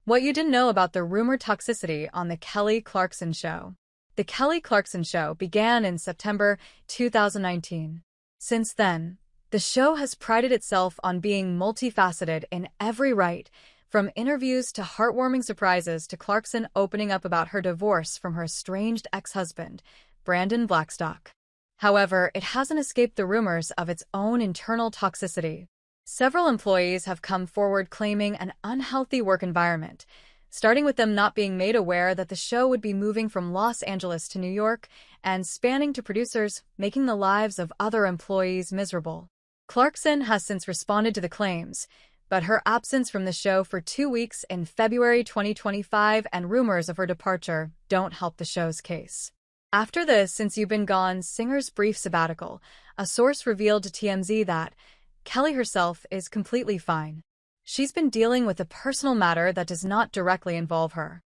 What you didn't know about the rumored toxicity on The Kelly Clarkson Show. The Kelly Clarkson Show began in September 2019. Since then, the show has prided itself on being multifaceted in every right, from interviews to heartwarming surprises to Clarkson opening up about her divorce from her estranged ex-husband, Brandon Blackstock. However, it hasn't escaped the rumors of its own internal toxicity. Several employees have come forward claiming an unhealthy work environment, starting with them not being made aware that the show would be moving from Los Angeles to New York and spanning to producers, making the lives of other employees miserable. Clarkson has since responded to the claims, but her absence from the show for 2 weeks in February 2025 and rumors of her departure don't help the show's case. After the Since You've Been Gone singer's brief sabbatical, a source revealed to TMZ that Kelly herself is completely fine. She's been dealing with a personal matter that does not directly involve her.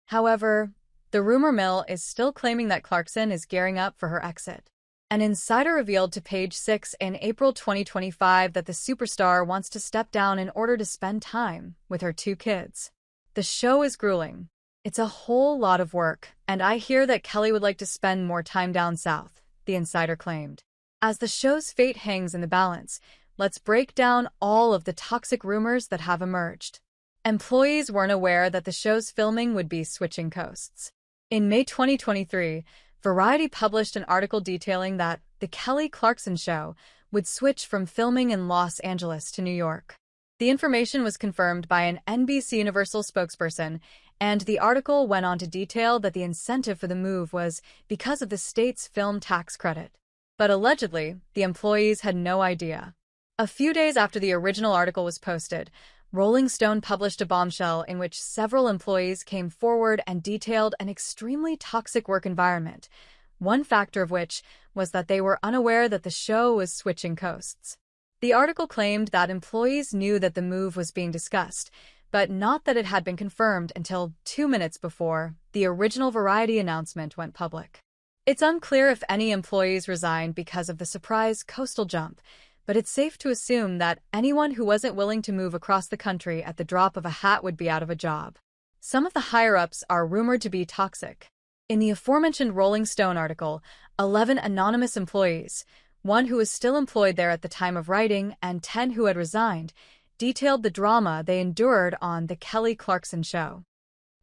However, the rumor mill is still claiming that Clarkson is gearing up for her exit. An insider revealed to Page 6 in April 2025 that the superstar wants to step down in order to spend time with her 2 kids. The show is grueling. It's a whole lot of work, and I hear that Kelly would like to spend more time down south, the insider claimed. As the show's fate hangs in the balance, let's break down all of the toxic rumors that have emerged. Employees weren't aware that the show's filming would be switching coasts. In May 2023, Variety published an article detailing that The Kelly Clarkson Show would switch from filming in Los Angeles to New York. The information was confirmed by an NBC Universal spokesperson, and the article went on to detail that the incentive for the move was because of the state's film tax credit. But allegedly, the employees had no idea. A few days after the original article was posted, Rolling Stone published a bombshell in which several employees came forward and detailed an extremely toxic work environment, one factor of which was that they were unaware that the show was switching coasts. The article claimed that employees knew that the move was being discussed, but not that it had been confirmed until 2 minutes before the original Variety announcement went public. It's unclear if any employees resigned because of the surprise coastal jump, but it's safe to assume that anyone who wasn't willing to move across the country at the drop of a hat would be out of a job. Some of the higher-ups are rumored to be toxic. In the aforementioned Rolling Stone article, 11 anonymous employees, 1 who was still employed there at the time of writing and 10 who had resigned, detailed the drama they endured on The Kelly Clarkson Show.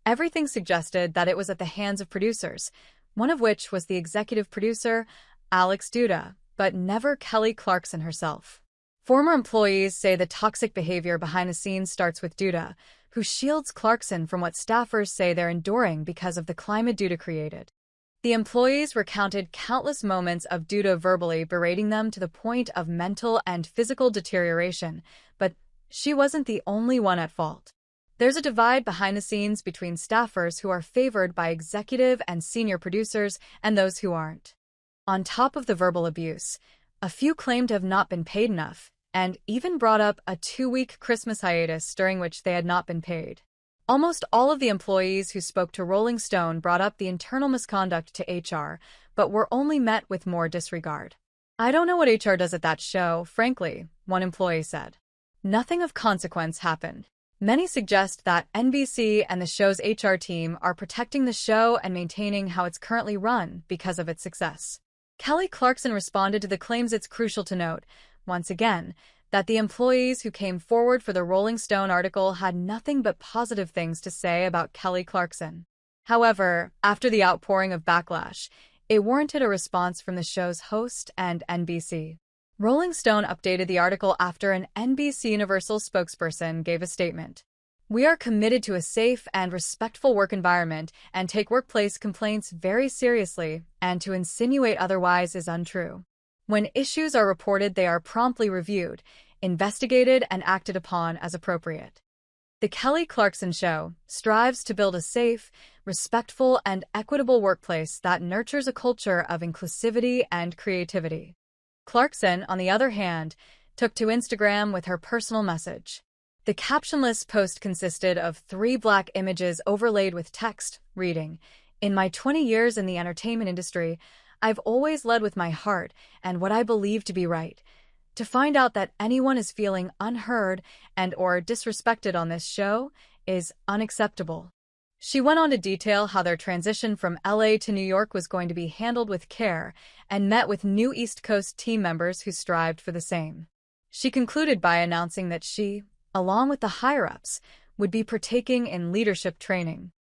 Everything suggested that it was at the hands of producers, one of which was the executive producer, Alex Duda, but never Kelly Clarkson herself. Former employees say the toxic behavior behind the scenes starts with Duda, who shields Clarkson from what staffers say they're enduring because of the climate Duda created. The employees recounted countless moments of Duda verbally berating them to the point of mental and physical deterioration, but she wasn't the only one at fault. There's a divide behind the scenes between staffers who are favored by executive and senior producers and those who aren't. On top of the verbal abuse, a few claimed to have not been paid enough, and even brought up a 2-week Christmas hiatus during which they had not been paid. Almost all of the employees who spoke to Rolling Stone brought up the internal misconduct to HR, but were only met with more disregard. "I don't know what HR does at that show, frankly," one employee said. Nothing of consequence happened. Many suggest that NBC and the show's HR team are protecting the show and maintaining how it's currently run because of its success. Kelly Clarkson responded to the claims. It's crucial to note, once again, that the employees who came forward for the Rolling Stone article had nothing but positive things to say about Kelly Clarkson. However, after the outpouring of backlash, it warranted a response from the show's host and NBC. Rolling Stone updated the article after an NBC Universal spokesperson gave a statement. "We are committed to a safe and respectful work environment and take workplace complaints very seriously, and to insinuate otherwise is untrue. When issues are reported, they are promptly reviewed, investigated, and acted upon as appropriate." The Kelly Clarkson Show strives to build a safe, respectful, and equitable workplace that nurtures a culture of inclusivity and creativity. Clarkson, on the other hand, took to Instagram with her personal message. The captionless post consisted of 3 black images overlaid with text, reading, "In my 20 years in the entertainment industry, I've always led with my heart and what I believe to be right. To find out that anyone is feeling unheard and or disrespected on this show, is unacceptable. She went on to detail how their transition from LA to New York was going to be handled with care and met with new East Coast team members who strived for the same. She concluded by announcing that she, along with the higher-ups, would be partaking in leadership training.